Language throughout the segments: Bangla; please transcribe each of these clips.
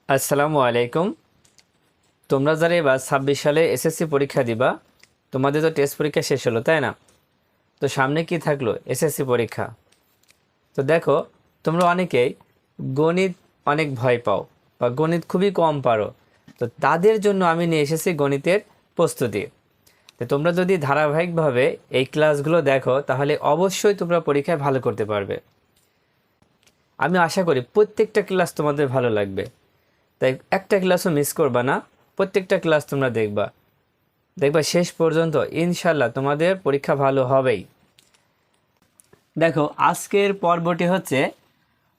আসসালামু আলাইকুম। তোমরা যারা এবার 26 সালে এসএসসি পরীক্ষা দিবা, তোমাদের তো টেস্ট পরীক্ষা শেষ হলো, তাই না? তো সামনে কি থাকলো? এসএসসি পরীক্ষা। তো দেখো, তোমরা অনেকেই গণিত অনেক ভয় পাও বা গণিত খুবই কম পারো। তো তাদের জন্য আমি নিয়ে এসেছি গণিতের প্রস্তুতি। তো তোমরা যদি ধারাবাহিকভাবে এই ক্লাসগুলো দেখো, তাহলে অবশ্যই তোমরা পরীক্ষায় ভালো করতে পারবে। আমি আশা করি প্রত্যেকটা ক্লাস তোমাদের ভালো লাগবে। তাই একটা ক্লাসও মিস করবা না, প্রত্যেকটা ক্লাস তোমরা দেখবা দেখবা শেষ পর্যন্ত। ইনশাল্লাহ তোমাদের পরীক্ষা ভালো হবেই। দেখো, আজকের পর্বটি হচ্ছে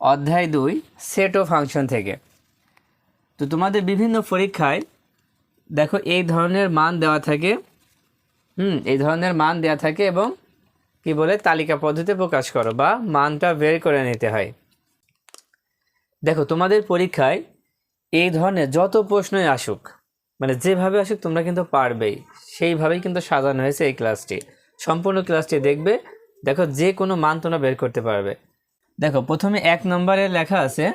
অধ্যায় 2 সেট ও ফাংশন থেকে। তো তোমাদের বিভিন্ন পরীক্ষায় দেখো এই ধরনের মান দেওয়া থাকে, এই ধরনের মান দেওয়া থাকে এবং কি বলে তালিকা পদ্ধতিতে প্রকাশ করো বা মানটা বের করে নিতে হয়। দেখো, তোমাদের পরীক্ষায় এই ধরনের যত প্রশ্নই আসুক, মানে যেভাবে আসুক তোমরা কিন্তু পারবেই, সেইভাবেই কিন্তু সাজানো হয়েছে এই ক্লাসটি। সম্পূর্ণ ক্লাসটি দেখবে, দেখো যে কোনো মান তোমরা বের করতে পারবে। দেখো, প্রথমে 1 নম্বরে লেখা আছে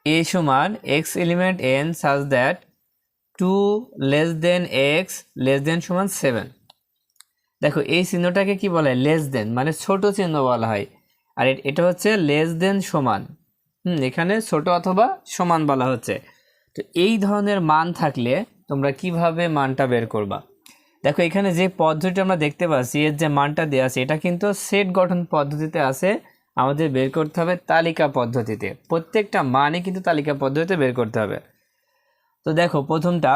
a সমান X element n such that 2 less than x less than সমান 7। দেখো, এই চিহ্নটাকে কি বলা হয়? লেস দেন, মানে ছোট চিহ্ন বলা হয়। আর এটা হচ্ছে লেস দেন সমান, এখানে ছোট অথবা সমান বলা হচ্ছে। তো এই ধরনের মান থাকলে তোমরা কিভাবে মানটা বের করবা? দেখো, এখানে যে পদ্ধতিটা আমরা দেখতে পাচ্ছি, এর যে মানটা দেওয়া আছে, এটা কিন্তু সেট গঠন পদ্ধতিতে আছে। আমাদের বের করতে হবে তালিকা পদ্ধতিতে। প্রত্যেকটা মানই কিন্তু তালিকা পদ্ধতিতে বের করতে হবে। তো দেখো, প্রথমটা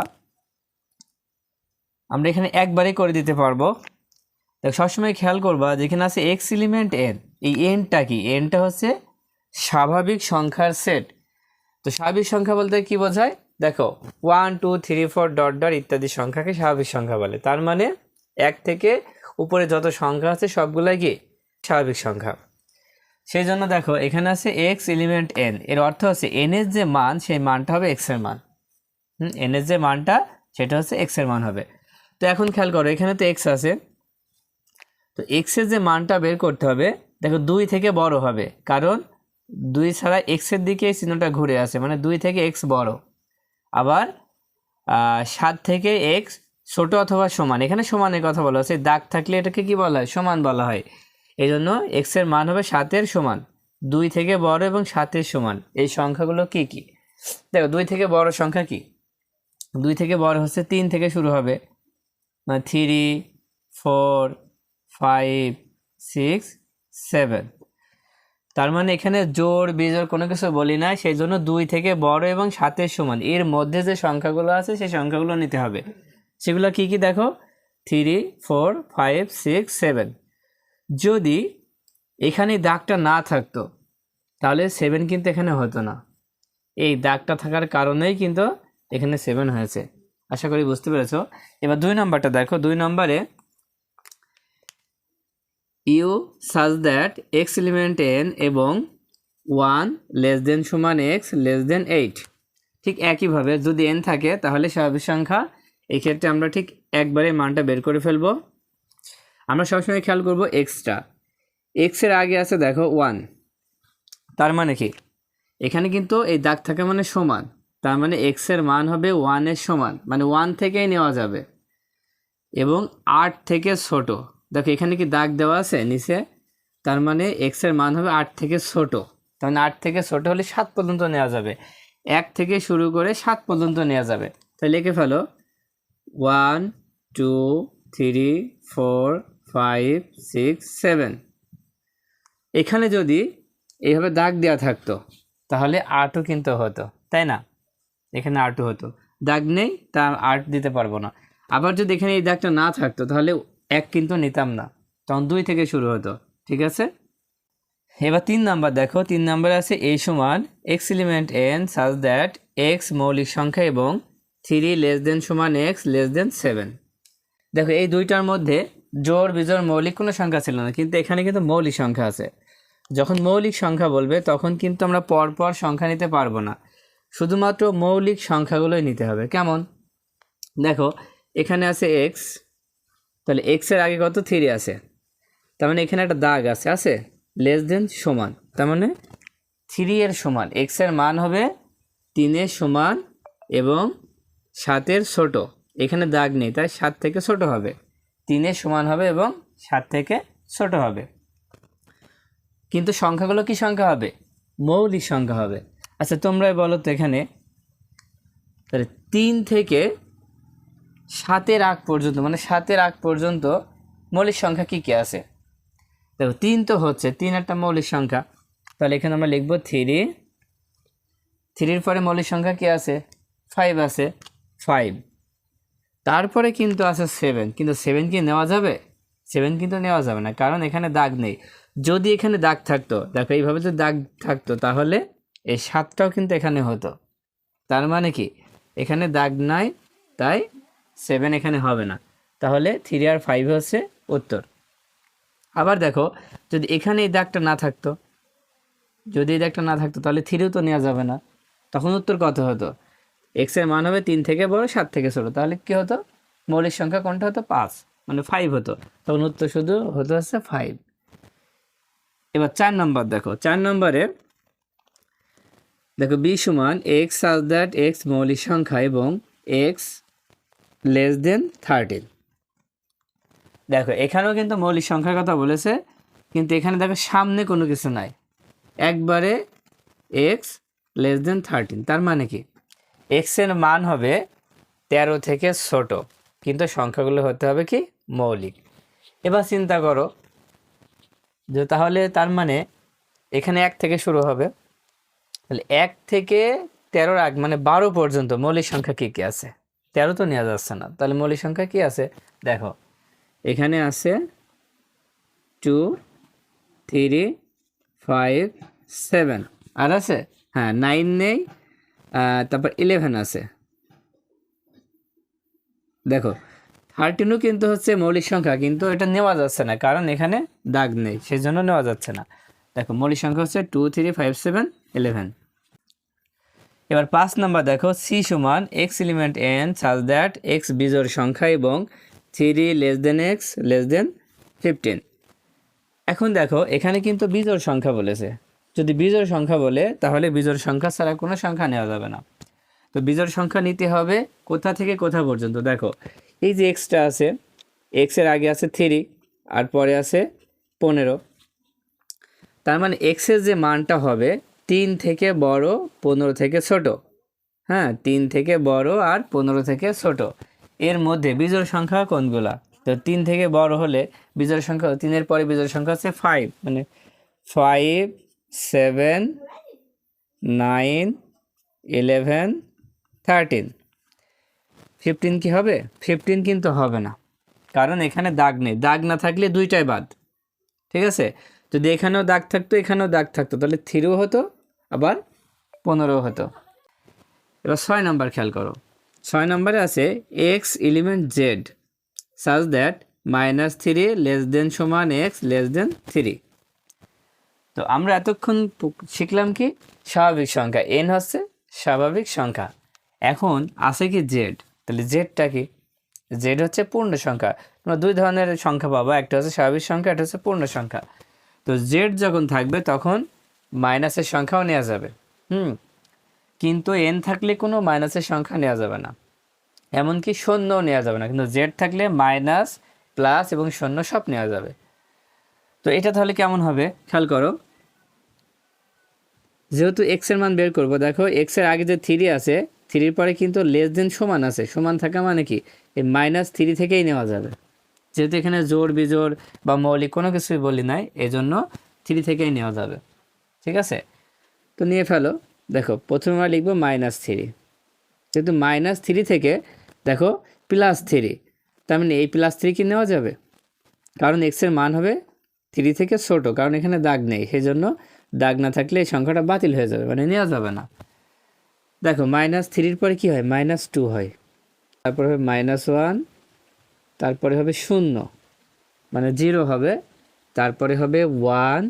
আমরা এখানে একবারেই করে দিতে পারবো। দেখো, সবসময় খেয়াল করবা যেখানে আছে এক্স এলিমেন্ট এন, এই এনটা কি? এনটা হচ্ছে স্বাভাবিক সংখ্যার সেট। তো স্বাভাবিক সংখ্যা বলতে কি বোঝায়? দেখো, 1 2 3 4 ডট ডট ইত্যাদি সংখ্যাকে স্বাভাবিক সংখ্যা বলে। তার মানে 1 থেকে উপরে যত সংখ্যা আছে সবগুলাই কি স্বাভাবিক সংখ্যা। সেই জন্য দেখো, এখানে আছে এক্স এলিমেন্ট এন, এর অর্থ হচ্ছে এন এর যে মান, সেই মানটা হবে এক্স এর মান। এন এর যে মানটা, সেটা হচ্ছে এক্স এর মান হবে। তো এখন খেয়াল করো, এখানে তো এক্স আছে, তো এক্স এর যে মানটা বের করতে হবে। দেখো, 2 থেকে বড় হবে, কারণ 2 ছাড়া এক্স এর দিকে এই চিহ্নটা ঘুরে আসে, মানে 2 থেকে এক্স বড়। আবার 7 থেকে এক্স ছোট অথবা সমান, এখানে সমানের কথা বলা হচ্ছে। দাগ থাকলে এটাকে কি বলা হয়? সমান বলা হয়। এই জন্য এক্স এর মান হবে 7-এর সমান। 2 থেকে বড় এবং 7-এর সমান এই সংখ্যাগুলো কি কি? দেখো, 2 থেকে বড় সংখ্যা কি? 2 থেকে বড় হচ্ছে 3 থেকে শুরু হবে, মানে 3 4 5 6 7। তার মানে এখানে জোড় বিজোড় কোনো কিছু বলি না, সেই জন্য 2 থেকে বড় এবং 7-এর সমান এর মধ্যে যে সংখ্যাগুলো আছে সেই সংখ্যাগুলো নিতে হবে। সেগুলো কি কি? দেখো, 3 4 5 6 7। যদি এখানে দাগটা না থাকতো, তাহলে 7 কিন্তু এখানে হতো না। এই দাগটা থাকার কারণেই কিন্তু এখানে 7 হয়েছে। আশা করি বুঝতে পেরেছো। এবার 2 নম্বরটা দেখো, 2 নম্বরে ইউ সাজ দ্যাট এক্স এলিমেন্ট এন এবং 1 লেস দেন সমান এক্স লেস দেন 8। ঠিক একইভাবে যদি এন থাকে তাহলে স্বাভাবিক সংখ্যা। এই ক্ষেত্রে আমরা ঠিক একবারে মানটা বের করে ফেলবো। আমরা সবসময় খেয়াল করব এক্সটা, এক্সের আগে আছে দেখো 1। তার মানে কি? এখানে কিন্তু এই দাগ থাকে মানে সমান, তার মানে এক্সের মান হবে 1-এর সমান, মানে 1 থেকেই নেওয়া যাবে। এবং 8 থেকে ছোট, দেখো এখানে কি দাগ দেওয়া আছে নিচে, তার মানে এক্স এর মান হবে 8 থেকে ছোট। তার মানে 8 থেকে ছোট হলে 7 পর্যন্ত নেওয়া যাবে। 1 থেকে শুরু করে 7 পর্যন্ত নেওয়া যাবে। তাহলে লিখে ফেলো 1 2 3 4 5 6 7। এখানে যদি এইভাবে দাগ দেওয়া থাকতো তাহলে 8ও কিন্তু হতো, তাই না? এখানে 8ও হতো, দাগ নেই, তা 8 দিতে পারবো না। আবার যদি এখানে এই দাগটা না থাকতো তাহলে 1 কিন্তু নিতাম না, তখন 2 থেকে শুরু হতো। ঠিক আছে। এবার 3 নাম্বার দেখো, 3 নাম্বারে আছে a সমান এক্স এলিমেন্ট n সাজ দ্যাট এক্স মৌলিক সংখ্যা এবং 3 লেস দেন সমান এক্স লেস দেন 7। দেখো, এই দুইটার মধ্যে জোড় বিজোড় মৌলিক কোনো সংখ্যা ছিল না, কিন্তু এখানে কিন্তু মৌলিক সংখ্যা আছে। যখন মৌলিক সংখ্যা বলবে তখন কিন্তু আমরা পরপর সংখ্যা নিতে পারবো না, শুধুমাত্র মৌলিক সংখ্যাগুলোই নিতে হবে। কেমন? দেখো, এখানে আছে এক্স, তাহলে এক্সের আগে কত? 3 আছে, তার মানে এখানে একটা দাগ আছে আছে লেস দেন সমান, তার মানে 3 এর সমান এক্সের মান হবে 3-এর সমান এবং 7-এর ছোট, এখানে দাগ নেই তাই 7 থেকে ছোট হবে, 3-এর সমান হবে এবং 7 থেকে ছোট হবে। কিন্তু সংখ্যাগুলো কি সংখ্যা হবে? মৌলিক সংখ্যা হবে। আচ্ছা তোমরাই বলো তো এখানে তাহলে 3 থেকে 7-এর আগ পর্যন্ত, মানে 7-এর আগ পর্যন্ত মৌলিক সংখ্যা কি কি আছে? দেখো 3 তো হচ্ছে, 3 একটা মৌলিক সংখ্যা, তাহলে এখানে আমরা লিখব 3। 3-এর পরে মৌলিক সংখ্যা কি আছে? 5 আছে, 5। তারপরে কিন্তু আছে 7, কিন্তু 7 কি নেওয়া যাবে? 7 কিন্তু নেওয়া যাবে না, কারণ এখানে দাগ নেই। যদি এখানে দাগ থাকতো, দেখো এইভাবে যদি দাগ থাকতো তাহলে এই 7টাও কিন্তু এখানে হতো। তার মানে কি এখানে দাগ নাই, তাই 7 এখানে হবে না। তাহলে 3 আর 5 হচ্ছে উত্তর। আবার দেখো যদি এখানে এই দাগটা না থাকতো, যদি এই দাগটা না থাকতো তাহলে 3ও তো নেওয়া যাবে না। তখন উত্তর কত হতো? এক্সের মান হবে 3 থেকে বড়, 7 থেকে ছোট। তাহলে কি হতো? মৌলিক সংখ্যা কোনটা হতো? 5, মানে 5 হতো। তখন উত্তর শুধু হতো হচ্ছে 5। এবার 4 নম্বর দেখো, 4 নম্বরে দেখো বি সমান এক্স সাজ দ্যাট এক্স মৌলিক সংখ্যা এবং এক্স লেস দেন 13। দেখো এখানেও কিন্তু মৌলিক সংখ্যার কথা বলেছে, কিন্তু এখানে দেখো সামনে কোনো কিছু নাই, একবারে এক্স লেস দেন 13। তার মানে কি এক্সের মান হবে 13 থেকে ছোট, কিন্তু সংখ্যাগুলো হতে হবে কি? মৌলিক। এবার চিন্তা করো যে তাহলে তার মানে এখানে 1 থেকে শুরু হবে, তাহলে 1 থেকে 13-র আগ মানে 12 পর্যন্ত মৌলিক সংখ্যা কি কি আছে? 13 তো নেওয়া যাচ্ছে না, তাহলে মৌলিক সংখ্যা কি আছে? দেখো এখানে আছে 2, 3, 5, 7, আর আছে হ্যাঁ 9 নেই, তারপর 11 আছে। দেখো 13ও কিন্তু হচ্ছে মৌলিক সংখ্যা, কিন্তু এটা নেওয়া যাচ্ছে না কারণ এখানে দাগ নেই, সেই জন্য নেওয়া যাচ্ছে না। দেখো মৌলিক সংখ্যা হচ্ছে 2, 3, 5, 7, 11। এবার 5 নাম্বার দেখো সি সমান X element N such that x বিজোড় সংখ্যা এবং 3 less than x less than 15। এখন দেখো এখানে কিন্তু বিজোড় সংখ্যা বলেছে, যদি বিজোড় সংখ্যা বলে তাহলে বিজোড় সংখ্যা ছাড়া কোনো সংখ্যা নেওয়া যাবে না। তো বিজোড় সংখ্যা নিতে হবে কোথা থেকে কোথা পর্যন্ত? দেখো এই যে এক্সটা আছে, এক্সের আগে আছে 3 আর পরে আছে 15। তার মানে এক্সের যে মানটা হবে 3 থেকে বড় 15 থেকে ছোট। হ্যাঁ 3 থেকে বড় আর 15 থেকে ছোট, এর মধ্যে বিজোড় সংখ্যা কোনগুলা? তো 3 থেকে বড় হলে বিজোড় সংখ্যা, 3-এর পরে বিজোড় সংখ্যা হচ্ছে 5, মানে 5, 7, 9, 11, 13। 15 কি হবে? 15 কিন্তু হবে না, কারণ এখানে দাগ নেই। দাগ না থাকলে দুইটাই বাদ, ঠিক আছে? যদি এখানেও দাগ থাকতো এখানেও দাগ থাকতো তাহলে 3ও হতো আবার 15ও হতো। এবার 6 নাম্বার খেয়াল করো, 6 নম্বরে আছে x element Z such that -3 less than সমান এক্স লেস দেন 3। তো আমরা এতক্ষণ শিখলাম কি? স্বাভাবিক সংখ্যা, এন হচ্ছে স্বাভাবিক সংখ্যা। এখন আছে কি জেড, তাহলে জেডটা কি? জেড হচ্ছে পূর্ণ সংখ্যা। তোমরা দুই ধরনের সংখ্যা পাবা, একটা হচ্ছে স্বাভাবিক সংখ্যা, একটা হচ্ছে পূর্ণ সংখ্যা। তো জেড যখন থাকবে তখন মাইনাসের সংখ্যাও নেওয়া যাবে, কিন্তু এন থাকলে কোনো মাইনাসের সংখ্যা নেওয়া যাবে না, এমনকি শূন্যও নেওয়া যাবে না। কিন্তু জেড থাকলে মাইনাস, প্লাস এবং শূন্য সব নেওয়া যাবে। তো এটা তাহলে কেমন হবে খেয়াল করো, যেহেতু এক্স এর মান বের করবো, দেখো এক্স এর আগে যে 3 আছে, 3-র পরে কিন্তু লেস দেন সমান আছে, সমান থাকা মানে কি এই -3 থেকেই নেওয়া যাবে। যেহেতু এখানে জোড় বিজোড় বা মৌলিক কোনো কিছুই বলি নাই, এজন্য 3 থেকেই নেওয়া যাবে, ঠিক আছে? তো নিয়ে ফেলো। দেখো প্রথমে আমরা লিখবো -3, যেহেতু -3 থেকে দেখো +3, তার মানে এই +3 কি নেওয়া যাবে? কারণ এক্সের মান হবে 3 থেকে ছোট, কারণ এখানে দাগ নেই, সেই জন্য দাগ না থাকলে এই সংখ্যাটা বাতিল হয়ে যাবে, মানে নেওয়া যাবে না। দেখো -3-র পরে কি হয়? -2 হয়, তারপরে হবে -1, তারপরে হবে 0, মানে 0 হবে, তারপরে হবে 1,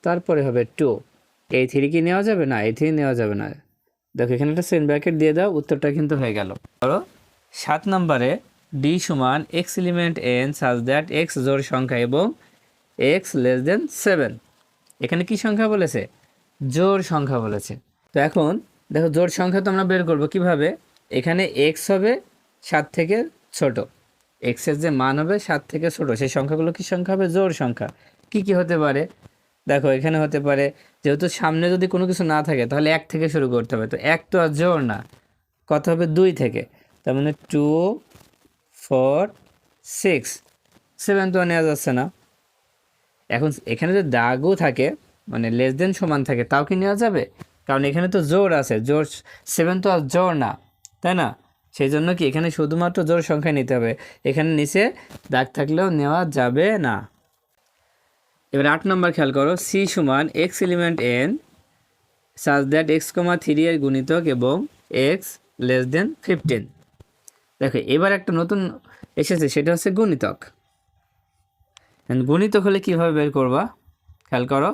তারপরে হবে 2। এই 3 কি নেওয়া যাবে না? এই 3 নেওয়া যাবে না। দেখো এখানে একটা সেন ব্র্যাকেট দিয়ে দাও, উত্তরটা কিন্তু হয়ে গেল। ধরো 7 নম্বরে ডি সমান X element N such that x জোড় সংখ্যা এবং এক্স লেস দেন 7। এখানে কি সংখ্যা বলেছে? জোড় সংখ্যা বলেছে। তো এখন দেখো জোড় সংখ্যা তো আমরা বের করবো কিভাবে, এখানে এক্স হবে 7 থেকে ছোট, এক্সের যে মান হবে 7 থেকে ছোট, সেই সংখ্যাগুলো কি সংখ্যা হবে, জোড় সংখ্যা। কি কি হতে পারে, দেখো এখানে হতে পারে, যেহেতু সামনে যদি কোনো কিছু না থাকে তাহলে 1 থেকে শুরু করতে হবে, তো 1 তো আর জোড় না, কত হবে 2 থেকে, তার মানে 2 4 6 7 তো আর নেওয়া যাচ্ছে না। এখন এখানে যদি দাগও থাকে মানে লেস দেন সমান থাকে তাও কি নেওয়া যাবে, কারণ এখানে তো জোড় আছে, জোড় 7 তো আর জোড় না, তাই না, সেই জন্য কি এখানে শুধুমাত্র জোড় সংখ্যা নিতে হবে, এখানে নিচে দাগ থাকলেও নেওয়া যাবে না। এবার 8 নম্বর খেয়াল করো, সি সমান X element N such that X comma 3 এর গুণিতক এবং এক্স লেস দেন 15। দেখো এবার একটা নতুন এসেছে, সেটা হচ্ছে গুণিতক। গুণিতক হলে কীভাবে বের করবা, খেয়াল করো,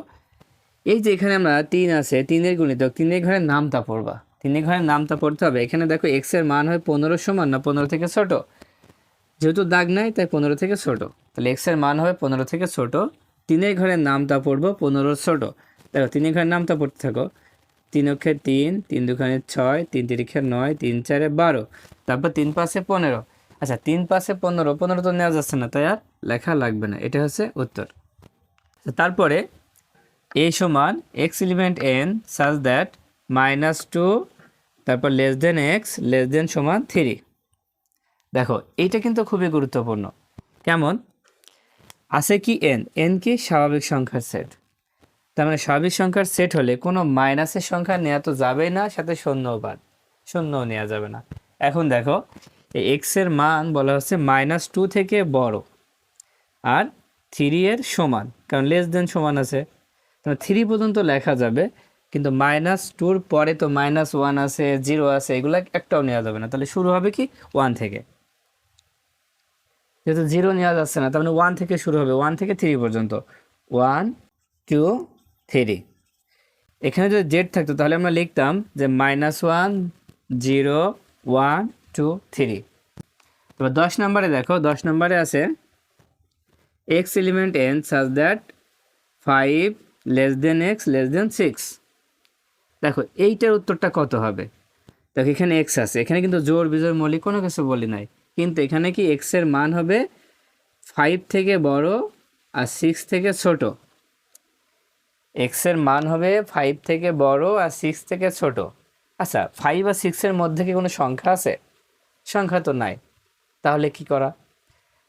এই যে এখানে আমরা 3 আছে, 3-এর গুণিতক, 3-এর ঘরের নামটা পড়বা, 3-এর ঘরের নামটা পড়তে হবে। এখানে দেখো এক্সের মান হয় 15 সমান না 15 থেকে ছোট, যেহেতু দাগ নাই তাই 15 থেকে ছোট, তাহলে এক্সের মান হবে 15 থেকে ছোট, 3-এর ঘরের নামটা পড়বো 15 ছোট। দেখো 3-এর ঘরের নামটা পড়তে থাকো, 3 অক্ষে 3, 3 দুখানে 6, 3 তিরিখে 9, 3 4 12, তারপর 3 5 15। আচ্ছা 3 5 15, 15 তো নেওয়া যাচ্ছে না, তাই আর লেখা লাগবে না, এটা হচ্ছে উত্তর। তারপরে এ সমান X element N such that -2 তারপর less than x less than সমান 3। দেখো এইটা কিন্তু খুবই গুরুত্বপূর্ণ। কেমন, আছে কি এন, এন কি স্বাভাবিক সংখ্যার সেট, তার মানে স্বাভাবিক সংখ্যার সেট হলে কোনো মাইনাসের সংখ্যা নেওয়া তো যাবেই না, সাথে শূন্যও বাদ, শূন্যও নেওয়া যাবে না। এখন দেখো এই এক্সের মান বলা হচ্ছে -2 থেকে বড় আর 3 এর সমান, কারণ লেস দেন সমান আছে, 3 পর্যন্ত লেখা যাবে, কিন্তু -2 পরে তো -1 আছে, 0 আছে, এগুলো একটাও নেওয়া যাবে না, তাহলে শুরু হবে কি 1 থেকে, যেহেতু 0 নেওয়া যাচ্ছে না তার মানে 1 থেকে শুরু হবে, 1 থেকে 3 পর্যন্ত, 1 2 3। এখানে যদি জেড থাকতো তাহলে আমরা লিখতাম যে -1 0 1 2 3। এবার 10 নম্বরে দেখো, 10 নম্বরে আছে x element N such that 5 less than x less than 6। দেখো এইটার উত্তরটা কত হবে, দেখো এখানে এক্স আছে, এখানে কিন্তু জোড় বিজোড় মৌলিক কোনো কিছু বলি নাই, কিন্তু এখানে কি এক্সের মান হবে 5 থেকে বড় আর 6 থেকে ছোট, এক্সের মান হবে 5 থেকে বড় আর 6 থেকে ছোট। আচ্ছা 5 আর 6-এর মধ্যে কি কোনো সংখ্যা আছে, সংখ্যা তো নাই, তাহলে কি করা,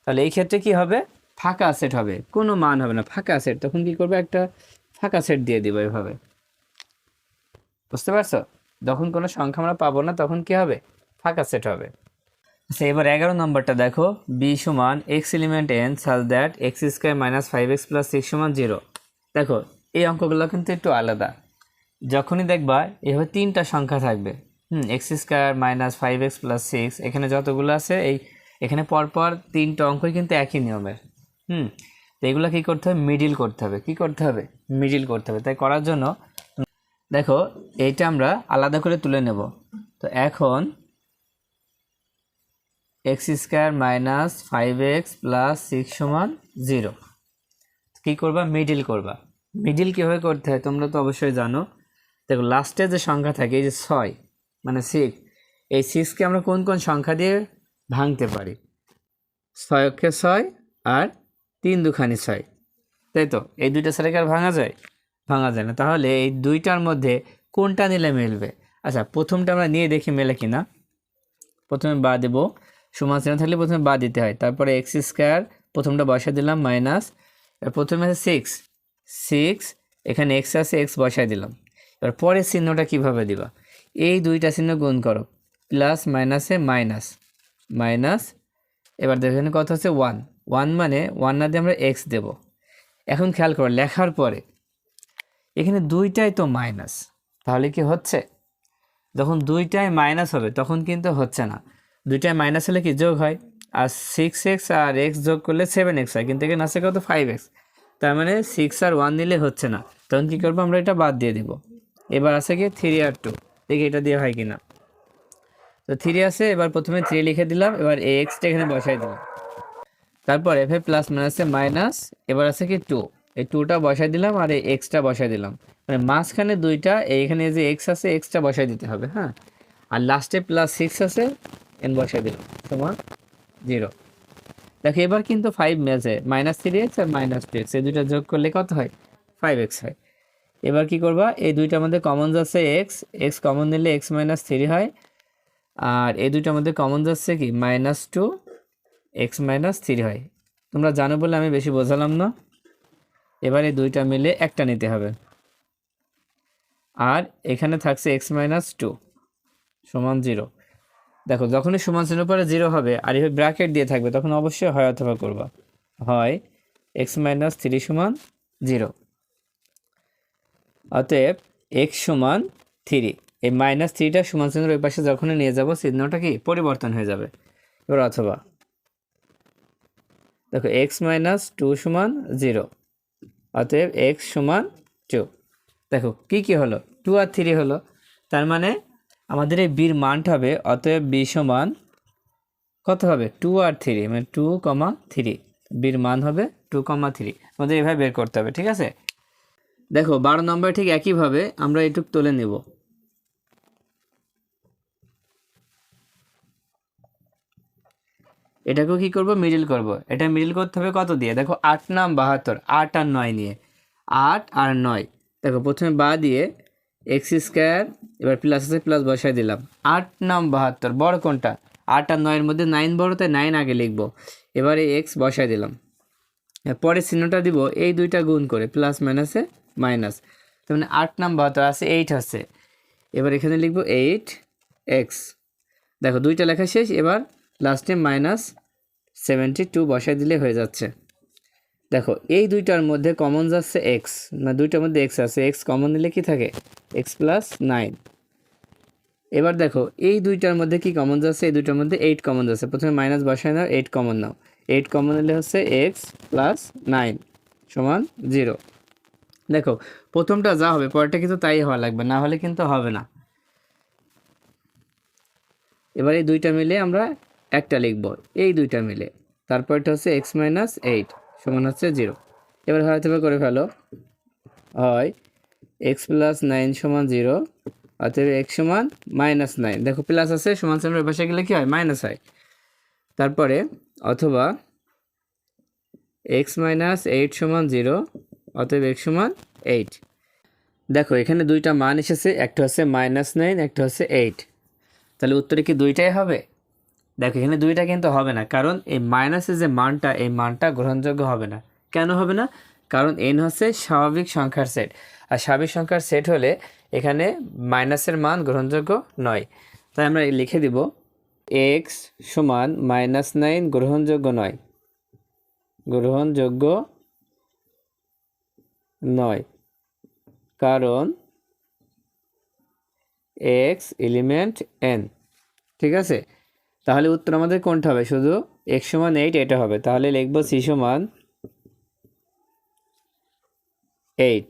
তাহলে এই ক্ষেত্রে কি হবে, ফাঁকা সেট হবে, কোনো মান হবে না, ফাঁকা সেট, তখন কি করবে, একটা ফাঁকা সেট দিয়ে দিব এভাবে, বুঝতে পারছো, যখন কোনো সংখ্যা আমরা পাবো না তখন কি হবে, ফাঁকা সেট হবে। আচ্ছা এবার 11 নম্বরটা দেখো, বি সমান X element N such that x square -5x + 6 সমান 0। দেখো এই অঙ্কগুলো কিন্তু একটু আলাদা, যখনই দেখবা এভাবে 3টা সংখ্যা থাকবে, এক্স স্কোয়ার -5x + 6, এখানে যতগুলো আছে এই এখানে পরপর 3টা অঙ্কই কিন্তু একই নিয়মের, তো এগুলো কী করতে হবে, মিডিল করতে হবে, কি করতে হবে, মিডিল করতে হবে। তাই করার জন্য দেখো এইটা আমরা আলাদা করে তুলে নেব, তো এখন এক্স স্কোয়ার -5x + 6 সমান 0, কী করবা, মিডিল করবা। মিডিল কীভাবে করতে হয় তোমরা তো অবশ্যই জানো, দেখো লাস্টে যে সংখ্যা থাকে এই যে 6 মানে 6, এই 6কে আমরা কোন কোন সংখ্যা দিয়ে ভাঙতে পারি, 6 অক্ষে 6 আর 3 দুখানি 6, তাই তো, এই দুইটা ছাড়া কি আর ভাঙা যায়, ভাঙা যায় না, তাহলে এই দুইটার মধ্যে কোনটা নিলে মিলবে। আচ্ছা প্রথমটা আমরা নিয়ে দেখি মেলে কিনা, প্রথমে বা দেব, সমান চিহ্ন থাকলে প্রথমে বা দিতে হয়, তারপরে এক্স স্কোয়ার প্রথমটা বসা দিলাম মাইনাস, প্রথমে আছে 6 6, এখানে এক্স আছে, এক্স বসায় দিলাম, এবার পরের চিহ্নটা কিভাবে দিবা, এই দুইটা চিহ্ন গুণ করো, প্লাস মাইনাসে মাইনাস মাইনাস, এবার দেখো এখানে কত হচ্ছে 1 1, মানে 1 না দিয়ে আমরা এক্স দেব। এখন খেয়াল করো লেখার পরে এখানে দুইটাই তো মাইনাস, তাহলে কি হচ্ছে, যখন দুইটাই মাইনাস হবে তখন কিন্তু হচ্ছে না, দুইটাই মাইনাস হলে কি যোগ হয়, আর 6x আর x যোগ করলে 7x হয়, কিন্তু এখানে আছে কত 5x, তার মানে 6 আর 1 নিলে হচ্ছে না, তখন কী করবো, আমরা এটা বাদ দিয়ে দিব। এবার আছে কি 3 আর 2, দেখি এটা দিয়ে হয় কিনা, তো 3 আছে, এবার প্রথমে 3 লিখে দিলাম, এবার এক্সটা এখানে বসাই দিলাম, তারপর এফ প্লাস মাইনাসে মাইনাস, এবার আছে কি 2, এই 2টা বসাই দিলাম আর এই এক্সটা বসাই দিলাম, মানে মাঝখানে দুইটা, এইখানে যে এক্স আছে এক্সটা বসাই দিতে হবে, হ্যাঁ। আর লাস্টে +6 আছে, এন বসাই দিলাম সমান 0। দেখো এবার কিন্তু 5 মেজে, -3x আর -2x এই দুইটা যোগ করলে কত হয়? 5x হয়। এবার কি করবা, এই দুইটার মধ্যে কমন যাচ্ছে এক্স, এক্স কমন নিলে x - 3 হয়। আর এই দুইটার মধ্যে কমন যাচ্ছে কি -2 x - 3 হয়। তোমরা জানো বলে আমি বেশি বোঝালাম না। এবার এই দুইটা মিলে একটা নিতে হবে, আর এখানে থাকছে x - 2 সমান 0। দেখো যখনই সমান চিহ্ন পরে 0 হবে আর এভাবে ব্র্যাকেট দিয়ে থাকবে, তখন অবশ্যই হয় অথবা করবা। হয় x - 3 সমান 0, অতএব x সমান 3। এই -3টা সমান চিহ্নের ওই পাশে যখনই নিয়ে যাব, চিহ্নটা কি পরিবর্তন হয়ে যাবে। এবার অথবা দেখো x - 2 সমান 0, অতএব x সমান 2। দেখো কি হলো, 2 আর 3 হলো, তার মানে আমাদের এই বির মানটা হবে, অতএব b সমান কত হবে? 2 আর 3, মানে 2, 3। বির মান হবে 2, 3। আমাদের এভাবে বের করতে হবে, ঠিক আছে। দেখো 12 নম্বর ঠিক একইভাবে আমরা এটুক তুলে নেব। এটাকেও কি করব, মিডল করব। এটা মিডল করতে হবে কত দিয়ে? দেখো 8 নাম 72, 8 আর 9 নিয়ে, 8 আর 9। দেখো প্রথমে বা দিয়ে x², এবার প্লাস আছে প্লাস বসাই দিলাম। 8 নাম 72, বড় কোনটা? 8 আর 9 এর মধ্যে 9 বড়, তাই 9 আগে লিখবো। এবারে x বসাই দিলাম, পরে চিহ্নটা দিব এই দুইটা গুণ করে, প্লাস মাইনাসে মাইনাস, তার মানে 8 নাম 72 আছে 8 আছে। এবার এখানে লিখবো 8x। দেখো দুইটা লেখা শেষ, এবার লাস্টে -72 বসাই দিলে হয়ে যাচ্ছে। দেখো এই দুইটার মধ্যে কমন যাচ্ছে x, না দুইটার মধ্যে x আছে, x কমন নিলে কি থাকে? x + 9। এবার দেখো এই দুইটার মধ্যে কি কমন যাচ্ছে? এই দুইটার মধ্যে 8 কমন যাচ্ছে, প্রথমে মাইনাস বসায় নাও, 8 কমন নাও। 8 কমন নিলে হচ্ছে x + 9 সমান 0। দেখো প্রথমটা যা হবে পরেরটা কিন্তু তাই হওয়া লাগবে, না হলে কিন্তু হবে না। এবার এই দুইটা মিলে আমরা একটা লিখব, এই দুইটা মিলে, তারপরটা হচ্ছে x - 8 সমান হচ্ছে 0। এবার হয়তো করে ফেলো, হয় x + 9 সমান 0, অতএব x সমান -9। দেখো প্লাস আছে, সমান চিহ্নের ওই পাশে গেলে কি হয়? মাইনাস হয়। তারপরে অথবা x - 8 সমান 0, অতএব x সমান 8। দেখো এখানে দুইটা মান এসেছে, একটা হচ্ছে -9, একটা হচ্ছে 8। তাহলে উত্তরে কি দুইটাই হবে? দেখো এখানে দুইটা কিন্তু হবে না, কারণ এই মাইনাসের যে মানটা, এই মানটা গ্রহণযোগ্য হবে না। কেন হবে না? কারণ n হচ্ছে স্বাভাবিক সংখ্যার সেট, আর স্বাভাবিক সংখ্যার সেট হলে এখানে মাইনাসের মান গ্রহণযোগ্য নয়। তাই আমরা লিখে দিব x সমান -9 গ্রহণযোগ্য নয়, গ্রহণযোগ্য নয়, কারণ x এলিমেন্ট n। ঠিক আছে, তাহলে উত্তর আমাদের কোনটা হবে? শুধু x সমান 8 এটা হবে। তাহলে লিখব c সমান 8।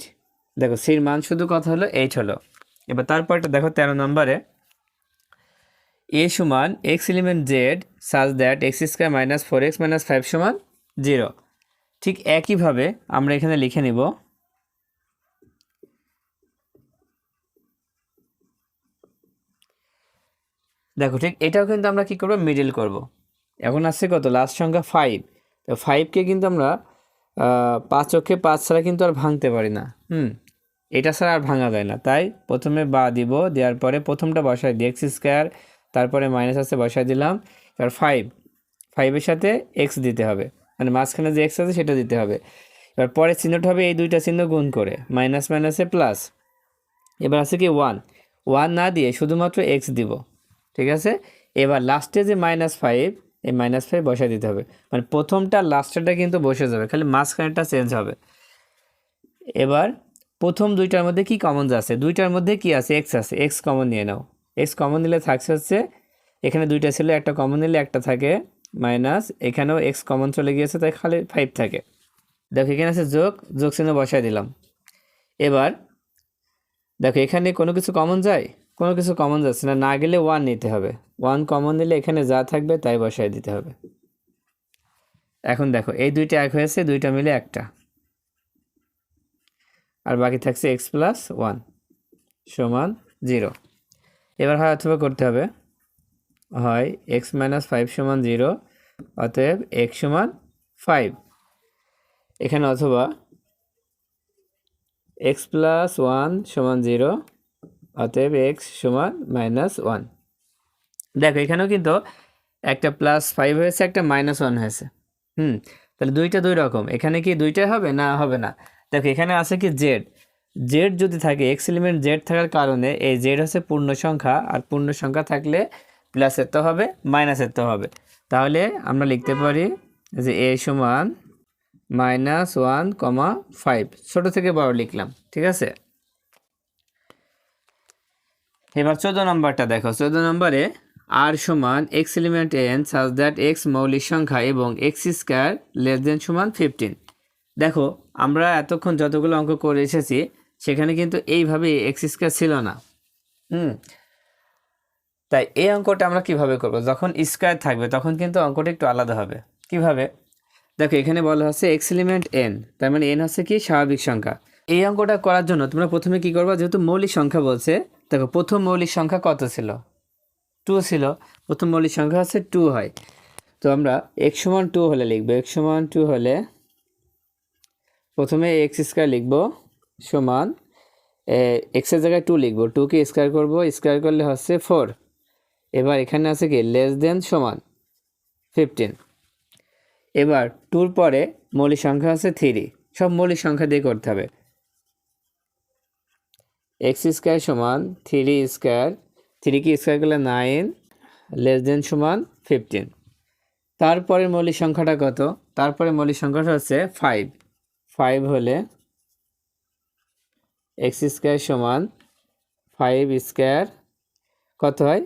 দেখো সির মান শুধু কথা হলো 8 হলো। এবার তারপরটা দেখো 13 নম্বরে, a সমান x element z such that x² - 4x - 5 সমান 0। ঠিক একইভাবে আমরা এখানে লিখে নিব, দেখো ঠিক এটাও কিন্তু আমরা কি করব? মিডল করব। এখন আসছে কত? লাস্ট সংখ্যা 5। তো 5কে কিন্তু আমরা 5 অক্ষে 5 ছাড়া কিন্তু আর ভাঙতে পারি না। এটা ছাড়া আর ভাঙা যায় না। তাই প্রথমে বা দিব, দেওয়ার পরে প্রথমটা বসাই দিই x², তারপরে মাইনাস আছে বসাই দিলাম। এবার 5 সাথে x দিতে হবে, মানে মাঝখানে যে x আছে সেটা দিতে হবে। এবার পরে চিহ্নটা হবে এই দুইটা চিহ্ন গুণ করে, মাইনাস মাইনাসে প্লাস। এবার আছে কি 1 না দিয়ে শুধুমাত্র x দিব, ঠিক আছে। এবার লাস্টে যে -5, এই -5 বসাই দিতে হবে, মানে প্রথমটা লাস্টেরটা কিন্তু বসে যাবে, খালি মাঝখানেরটা চেঞ্জ হবে। এবার প্রথম দুইটার মধ্যে কি কমন যাচ্ছে? দুইটার মধ্যে কি আছে? x আছে, x কমন নিয়ে নাও। x কমন নিলে থাকছে হচ্ছে, এখানে দুইটা ছিল, একটা কমন নিলে একটা থাকে মাইনাস, এখানেও x কমন চলে গিয়েছে, তাই খালি 5 থাকে। দেখো এখানে আছে যোগ চিহ্ন বসাই দিলাম। এবার দেখো এখানে কোনো কিছু কমন যায়? কোনো কিছু কমন যাচ্ছে না, না গেলে 1 নিতে হবে। 1 কমন নিলে এখানে যা থাকবে তাই বসাই দিতে হবে। এখন দেখো এই দুইটা এক হয়েছে, দুইটা মিলে একটা। আর বাকি থাকছে এক্স প্লাস ওয়ান সমান 0। এবার হয় অথবা করতে হবে, হয় এক্স মাইনাস 5 সমান 0, অতএব এক্স সমান 5। এখানে অথবা এক্স প্লাস ওয়ান সমান 0, অতএব এক্স সমান -1। দেখো এখানেও কিন্তু একটা +5 হয়েছে, একটা -1 হয়েছে। তাহলে দুইটা দুই রকম। এখানে কি দুইটাই হবে না? হবে না। দেখো এখানে আছে কি জেড, জেড যদি থাকে, এক্স এলিমেন্ট জেড থাকার কারণে এই জেড হচ্ছে পূর্ণ সংখ্যা, আর পূর্ণ সংখ্যা থাকলে প্লাসের তো হবে, মাইনাসের তো হবে। তাহলে আমরা লিখতে পারি যে এ সমান -1,5, ছোট থেকে বড় লিখলাম, ঠিক আছে। এবার 14 নম্বরটা দেখো। 14 নম্বরে আর সমান X element N such that x মৌলিক সংখ্যা এবং এক্স স্কয়ার লেস দেন সমান 15। দেখো আমরা এতক্ষণ যতগুলো অঙ্ক করে এসেছি সেখানে কিন্তু এইভাবে এক্স স্কয়ার ছিল না। তাই এই অঙ্কটা আমরা কিভাবে করব? যখন স্কয়ার থাকবে তখন কিন্তু অঙ্কটা একটু আলাদা হবে। কিভাবে? দেখো এখানে বলা হচ্ছে এক্স এলিমেন্ট এন, তার মানে এন হচ্ছে কি স্বাভাবিক সংখ্যা। এই অঙ্কটা করার জন্য তোমরা প্রথমে কি করবা, যেহেতু মৌলিক সংখ্যা বলছে, দেখো প্রথম মৌলিক সংখ্যা কত ছিল? 2 ছিল। প্রথম মৌলিক সংখ্যা হচ্ছে 2 হয়। তো আমরা x সমান 2 হলে লিখব, x সমান 2 হলে প্রথমে এক্স স্কয়ার লিখব সমান এক্সের জায়গায় 2 লিখব, 2কে স্কয়ার করব, স্কয়ার করলে হচ্ছে 4। এবার এখানে আছে কি লেস দেন সমান 15। এবার 2 পরে মৌলিক সংখ্যা আছে 3, সব মৌলিক সংখ্যা দিয়ে করতে হবে। এক্স স্কয়ার সমান 3 স্কয়ার, 3কে স্কয়ার করলে 9, লেস দেন সমান 15। তারপরে মৌলিক সংখ্যাটা কত? তারপরে মৌলিক সংখ্যাটা হচ্ছে 5। 5 হলে এক্স স্কয়ার সমান 5 স্কয়ার কত হয়?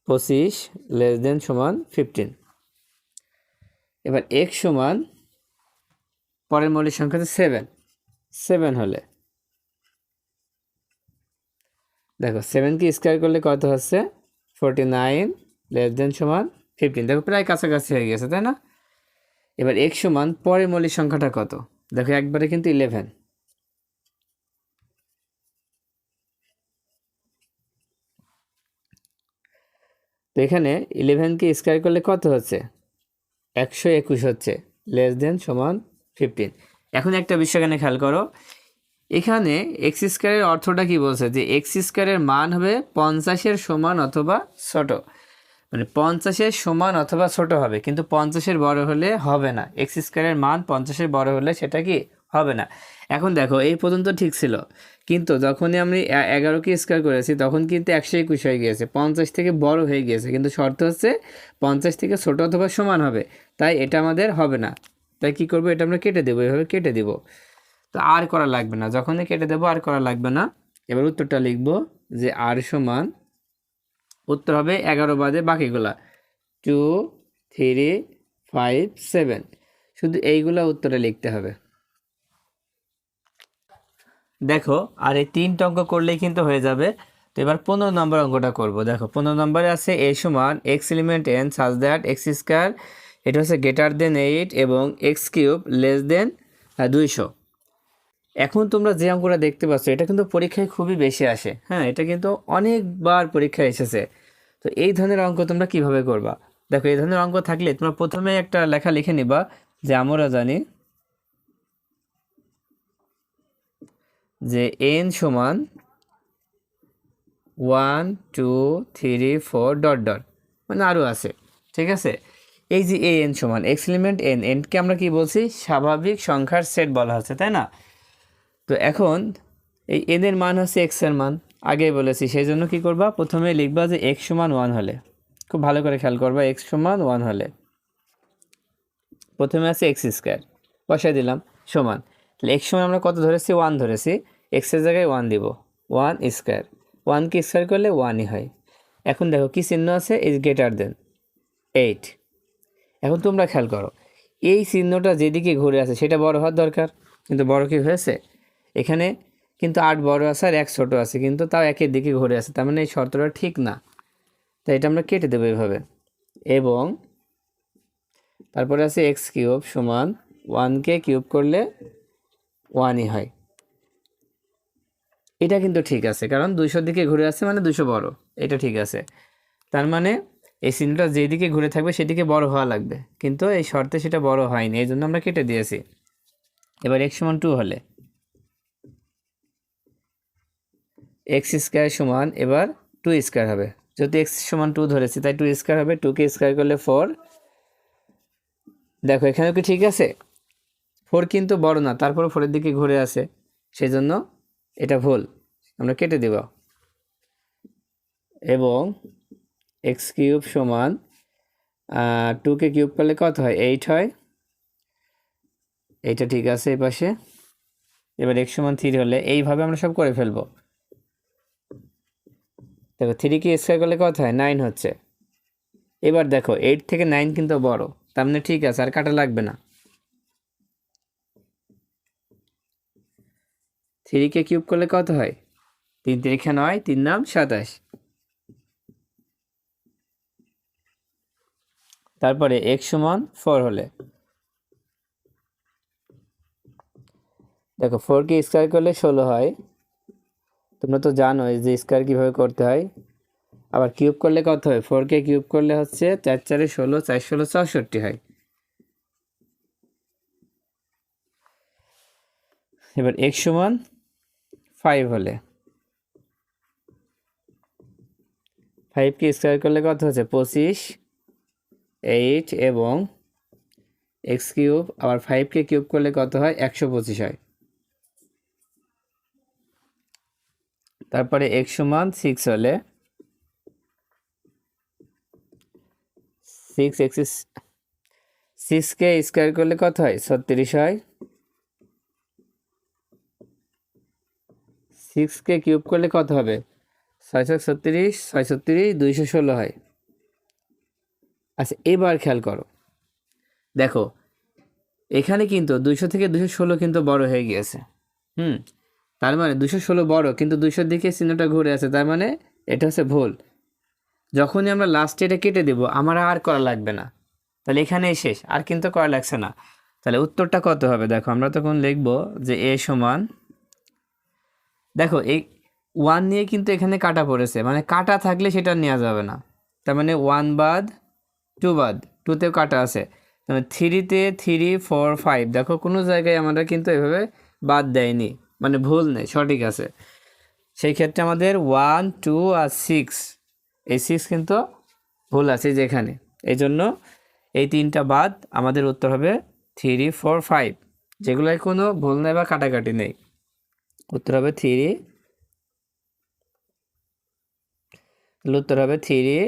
25, লেস দেন সমান 15। এবার এক্স সমান পরের মৌলিক সংখ্যা হচ্ছে 7। 7 হলে দেখো 7কে স্কয়ার করলে কত হচ্ছে? 49, লেস দেন সমান 15। দেখো প্রায় কাছাকাছি হয়ে গেছে, তাই না? এবার এক্স সমান পরের মৌলিক সংখ্যাটা কত? দেখো একবারে কিন্তু 11। তো এখানে 11কে স্কয়ার করলে কত হচ্ছে? 121 হচ্ছে, লেস দেন সমান 15। এখন একটা বিষয় এখানে খেয়াল করো, এখানে এক্স স্কয়ারের অর্থটা কি বলছে? যে এক্স স্কয়ারের মান হবে 50-এর সমান অথবা ছোট, মানে 50-এর সমান অথবা ছোট হবে, কিন্তু 50-এর বড় হলে হবে না। এক্স স্কয়ারের মান 50-এর বড় হলে সেটা কি হবে না। এখন দেখো এই পর্যন্ত ঠিক ছিল, কিন্তু যখনই আমি 11কে স্কয়ার করেছি তখন কিন্তু 121 হয়ে গিয়েছে, 50 থেকে বড় হয়ে গিয়েছে, কিন্তু শর্ত হচ্ছে 50 থেকে ছোট অথবা সমান হবে, তাই এটা আমাদের হবে না। তাই কি করব? এটা আমরা কেটে দেবো, এভাবে কেটে দেব। তো আর করা লাগবে না, যখনই কেটে দেবো আর করা লাগবে না। এবার উত্তরটা লিখব যে আর সমান, উত্তর হবে 11 বাদে বাকিগুলা 2, 3, 5, 7, শুধু এইগুলা উত্তরে লিখতে হবে। দেখো আর এই 3টা অঙ্ক করলেই কিন্তু হয়ে যাবে। তো এবার 15 নম্বর অঙ্কটা করব। দেখো 15 নম্বরে আছে a সমান এক্স এলিমেন্ট n সাজ দ্যাট এক্স স্কয়ার, এটা হচ্ছে গ্রেটার দেন 8 এবং এক্স কিউব লেস দেন 200। এখন তোমরা যে অঙ্কটা দেখতে পাচ্ছ এটা কিন্তু পরীক্ষায় খুবই বেশি আসে। হ্যাঁ, এটা কিন্তু অনেকবার পরীক্ষায় এসেছে। তো এই ধরনের অঙ্ক তোমরা কিভাবে করবা? দেখো এই ধরনের অঙ্ক থাকলে তোমরা প্রথমে একটা লেখা লিখে নিবা যে আমরা জানি যে n সমান 1, 2, 3, 4 ডট ডট, মানে আরও আছে, ঠিক আছে। এই যে n সমান এক্স এলিমেন্ট n, nকে আমরা কি বলছি? স্বাভাবিক সংখ্যার সেট বলা হচ্ছে, তাই না? তো এখন এই n এর মান হচ্ছে x এর মান, আগেই বলেছি, সেই জন্য কী করবা? প্রথমে লিখবা যে x সমান 1 হলে, খুব ভালো করে খেয়াল করবা, x সমান 1 হলে প্রথমে আছে এক্স স্কয়ার, বসাই দিলাম সমান, তাহলে x সমান আমরা কত ধরেছি? 1 ধরেছি, x এর জায়গায় 1 দিব, 1 স্কয়ার, 1কে স্কয়ার করলে 1ই হয়। এখন দেখো কি চিহ্ন আছে? Is greater than 8। এখন তোমরা খেয়াল করো, এই চিহ্নটা যেদিকে ঘুরে আছে সেটা বড় হওয়ার দরকার, কিন্তু বড় কি হয়েছে? এখানে কিন্তু 8 বড় আছে আর 1 ছোট আছে, কিন্তু তাও একের দিকে ঘুরে আছে, তার মানে এই শর্তটা ঠিক না। তাই এটা আমরা কেটে দেবো এভাবে। এবং তারপরে আছে এক্স কিউব সমান 1কে কিউব করলে 1ই হয়। এটা কিন্তু ঠিক আছে, কারণ 200 দিকে ঘুরে আসছে মানে 200 বড়, এটা ঠিক আছে। তার মানে এই চিহ্নটা যেদিকে ঘুরে থাকবে সেদিকে বড় হওয়া লাগবে, কিন্তু এই শর্তে সেটা বড় হয়নি, এই জন্য আমরা কেটে দিয়েছি। এবার x সমান 2 হলে এক্স স্কোয়ার সমান এবার 2 স্কোয়ার হবে, যদি x সমান 2 ধরেছি তাই 2 স্কোয়ার হবে, 2 কে স্কোয়ার করলে 4। দেখো এখানেও কি ঠিক আছে, 4 কিন্তু বড় না, তারপর 4-এর দিকে ঘুরে আসে, সেই জন্য এটা ভুল, আমরা কেটে দেব। এবং এক্স কিউব সমান 2কে কিউব করলে কত হয়, 8 হয়, এইটা ঠিক আছে এই পাশে। এবার x সমান 3 হলে এইভাবে আমরা সব করে ফেলবো। দেখো 3কে স্কোয়ার করলে কত হয়, 9 হচ্ছে। এবার দেখো 8 থেকে 9 কিন্তু বড়, তার মানে ঠিক আছে, আর কাটা লাগবে না। 3কে কিউব করলে কত হয়, 3 3 9, 3 9 27। তারপরে x সমান 4 হলে দেখো 4কে স্কোয়ার করলে 16 হয়, তোমরা তো জানো যে স্কোয়ার কীভাবে করতে হয়। আবার কিউব করলে কত হয়, 4কে কিউব করলে হচ্ছে 4 4 16, 4 16 64 হয়। এবার x সমান 5 হলে 5কে স্কোয়ার করলে কত হচ্ছে, 25, 8 এবং এক্স কিউব, আবার 5কে কিউব করলে কত হয়, 125 হয়। তারপরে x সমান 6 হলে 6কে স্কোয়ার করলে কত হয়, 36 হয়। 6কে কিউব করলে কত হবে, 636, 636, 216 হয়। আচ্ছা এবার খেয়াল করো, দেখো এখানে কিন্তু 200 থেকে 216 কিন্তু বড় হয়ে গিয়েছে। তার মানে 216 বড়, কিন্তু 200 দিকে চিহ্নটা ঘুরে আছে, তার মানে এটা হচ্ছে ভুল। যখনই আমরা লাস্টে এটা কেটে দেব, আমার আর করা লাগবে না, তাহলে এখানেই শেষ, আর কিন্তু করা লাগছে না। তাহলে উত্তরটা কত হবে, দেখো আমরা তখন লিখব যে a সমান, দেখো এই 1 নিয়ে কিন্তু এখানে কাটা পড়েছে, মানে কাটা থাকলে সেটা নেওয়া যাবে না, তার মানে 1 বাদ 2 বাদ, 2তেও কাটা আছে, মানে 3তে 3 4 5, দেখো কোনো জায়গায় আমরা কিন্তু এভাবে বাদ দেয়নি, মানে ভুল নেই, সঠিক আছে। সেই ক্ষেত্রে আমাদের 1 2 আর 6, এই 6 কিন্তু ভুল আছে যেখানে, এই জন্য এই 3টা বাদ, আমাদের উত্তর হবে 3 4 5, যেগুলোয় কোনো ভুল নেই বা কাটাকাটি নেই, উত্তর হবে 3, উত্তর হবে 3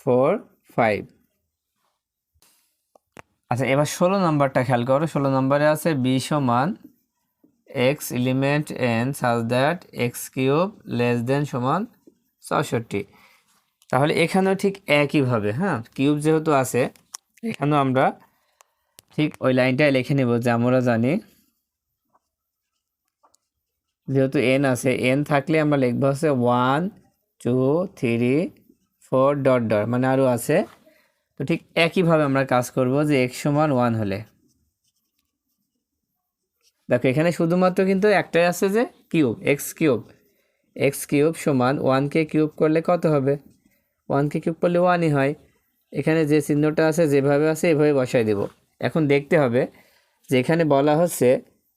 4 5। আচ্ছা এবার 16 নম্বরটা খেয়াল করো, 16 নম্বরে আছে b সমান x element n such that x cube less than সমান 64। তাহলে এখানেও ঠিক একইভাবে, হ্যাঁ কিউব যেহেতু আছে এখানেও আমরা ঠিক ওই লাইনটাই লিখে নেব, যে আমরা জানি যেহেতু n আছে, n থাকলে আমরা লিখবো হচ্ছে 1 2 3 4 ডট ডট, মানে আরও আছে। তো ঠিক একইভাবে আমরা কাজ করব, যে x সমান 1 হলে দেখো এখানে শুধুমাত্র কিন্তু একটাই আছে, যে কিউব, এক্স কিউব সমান 1কে কিউব করলে কত হবে, 1কে কিউব করলে 1ই হয়। এখানে যে চিহ্নটা আছে যেভাবে আছে এভাবে বসাই দেব। এখন দেখতে হবে যে এখানে বলা হচ্ছে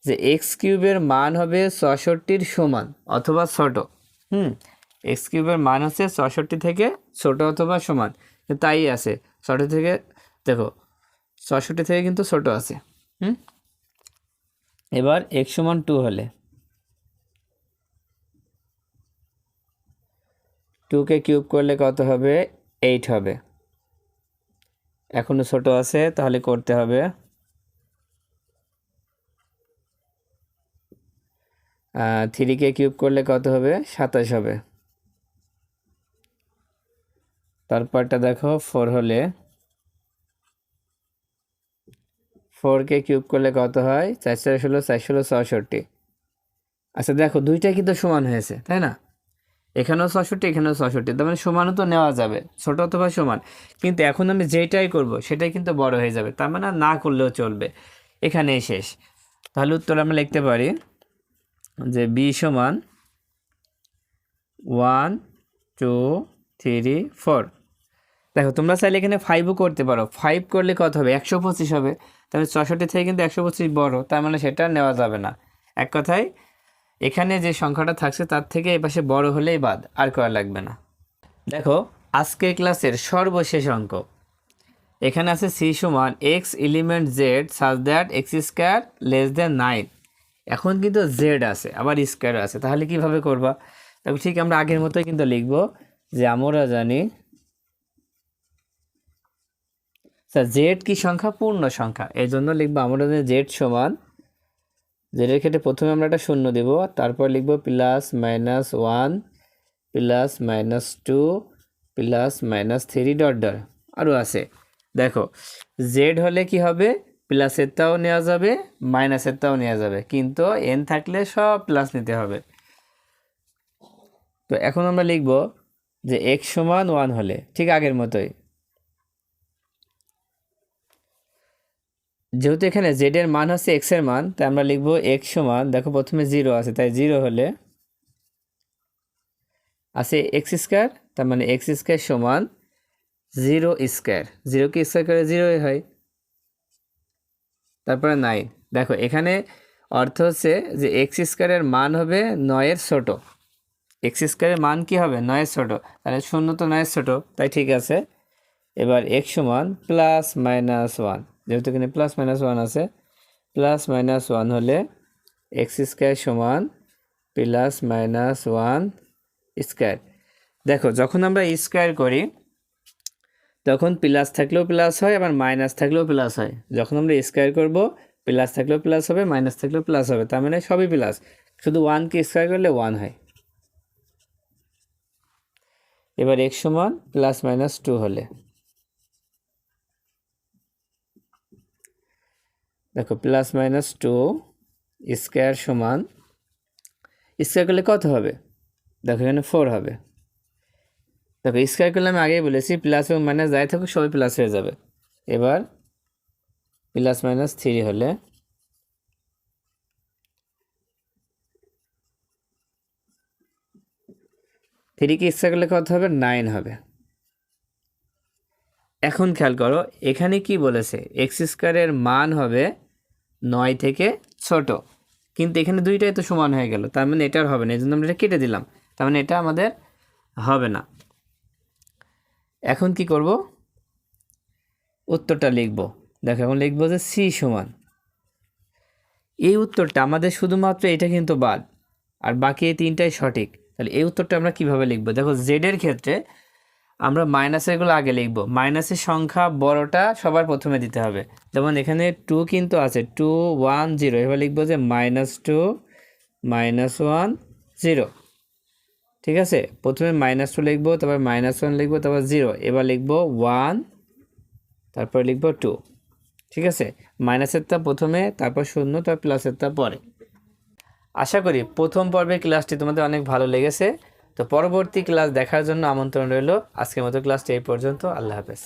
যে এক্স কিউবের মান হবে 64-র সমান অথবা ছোট। এক্স কিউবের মান হচ্ছে 64 থেকে ছোট অথবা সমান, তাই আছে 64 থেকে, দেখো 64 থেকে কিন্তু ছোট আছে। এবার x সমান 2 হলে 2কে কিউব করলে কত হবে, 8 হবে। এখনো ছোট আছে, তাহলে করতে হবে 3কে কিউব করলে কত হবে, 27 হবে। তারপরটা দেখো 4 হলে 4কে কিউব করলে কত হয়, 4 4 16, 4 16 66। আচ্ছা দেখো দুইটাই কিন্তু সমান হয়েছে, তাই না, এখানেও 66 এখানেও 66, তার মানে সমানও তো নেওয়া যাবে, ছোট অথবা সমান। কিন্তু এখন আমি যেটাই করব সেটাই কিন্তু বড় হয়ে যাবে, তার মানে না করলেও চলবে, এখানেই শেষ। তাহলে উত্তর আমরা লিখতে পারি যে b সমান 1 2 3 4। দেখো তোমরা চাইলে এখানে 5ও করতে পারো, 5 করলে কত হবে 125 হবে, তাহলে 64 থেকে কিন্তু 125 বড়, তার মানে সেটা নেওয়া যাবে না। এক কথায় এখানে যে সংখ্যাটা থাকছে তার থেকে এই পাশে বড় হলেই বাদ, আর করা লাগবে না। দেখো আজকের ক্লাসের সর্বশেষ অঙ্ক, এখানে আছে সি সমান এক্স এলিমেন্ট জেড সাজ that x square less than 9। এখন কিন্তু জেড আছে আবার স্কোয়ার আছে, তাহলে কিভাবে করবা? দেখো ঠিক আমরা আগের মতোই কিন্তু লিখব যে আমরা জানি স্যার জেড কি সংখ্যা? পূর্ণ সংখ্যা, এই জন্য লিখবো আমরা জানি জেড সমান, জেডের ক্ষেত্রে প্রথমে আমরা একটা শূন্য দেব, তারপর লিখবো +-1 +-2 +-3 ডট ডট আরও আছে। দেখো জেড হলে কি হবে, প্লাসেরটাও নেওয়া যাবে মাইনাসেরটাও নেওয়া যাবে, কিন্তু এন থাকলে সব প্লাস নিতে হবে। তো এখন আমরা লিখব যে x সমান 1 হলে ঠিক আগের মতোই, যেহেতু এখানে জেড এর মান হচ্ছে x এর মান, তাই আমরা লিখব x সমান, দেখো প্রথমে 0 আছে তাই 0 হলে আছে x স্কোয়ার, তার মানে x স্কোয়ার সমান 0 স্কোয়ার, 0 কে স্কোয়ার করে 0 হয়, তারপরে 9। দেখো এখানে অর্থ হচ্ছে যে x স্কোয়ারের মান হবে 9 এর ছোট, x স্কোয়ারের মান কি হবে 9 এর ছোট, তাহলে 0 তো 9 এর ছোট, তাই ঠিক আছে। এবার x সমান +-1, যেহেতু এখানে +-1 আছে, +-1 হলে x স্কোয়ার সমান +-1 স্কোয়ার। দেখো যখন আমরা স্কোয়ার করি তখন প্লাস থাকলেও প্লাস হয়, আবার মাইনাস থাকলেও প্লাস হয়। যখন আমরা স্কোয়ার করব প্লাস থাকলেও প্লাস হবে, মাইনাস থাকলেও প্লাস হবে, তার মানে সবই প্লাস, শুধু 1কে স্কোয়ার করলে 1 হয়। এবার x সমান +-2 হলে, দেখো +-2 স্কোয়ার সমান, স্কোয়ার করলে কত হবে? দেখো এখানে 4 হবে। দেখো স্কোয়ার করলে আমি আগেই বলেছি প্লাস এবং মাইনাস যাই থাকুক সবই প্লাস হয়ে যাবে। এবার +-3 হলে, থ্রিকে স্কোয়ার করলে কত হবে 9 হবে। এখন খেয়াল করো এখানে কি বলেছে, এক্স স্কোয়ারের মান হবে 9 থেকে ছোট, কিন্তু এখানে দুইটাই তো সমান হয়ে গেল, তার মানে এটা আর হবে না, এই জন্য আমরা এটা কেটে দিলাম, তার মানে এটা আমাদের হবে না। এখন কি করব, উত্তরটা লিখব। দেখো এখন লিখব যে সি সমান, এই উত্তরটা আমাদের শুধুমাত্র এটা কিন্তু বাদ, আর বাকি এই তিনটাই সঠিক। তাহলে এই উত্তরটা আমরা কিভাবে লিখব? দেখো জেডের ক্ষেত্রে আমরা মাইনাসেরগুলো আগে লিখব, মাইনাসের সংখ্যা বড়টা সবার প্রথমে দিতে হবে। যেমন এখানে 2 কিন্তু আছে, 2 1 0, এবার লিখবো যে -2 -1 0। ঠিক আছে, প্রথমে -2 লিখবো, তারপর -1 লিখবো, তারপর 0, এবার লিখবো 1, তারপর লিখবো 2। ঠিক আছে, মাইনাসেরটা প্রথমে, তারপর 0, তারপর প্লাসেরটা পরে। আশা করি প্রথম পর্বের ক্লাসটি তোমাদের অনেক ভালো লেগেছে। তো পরবর্তী ক্লাস দেখার জন্য আমন্ত্রণ রইল। আজকের মতো ক্লাসটি এই পর্যন্ত। আল্লাহ হাফেজ।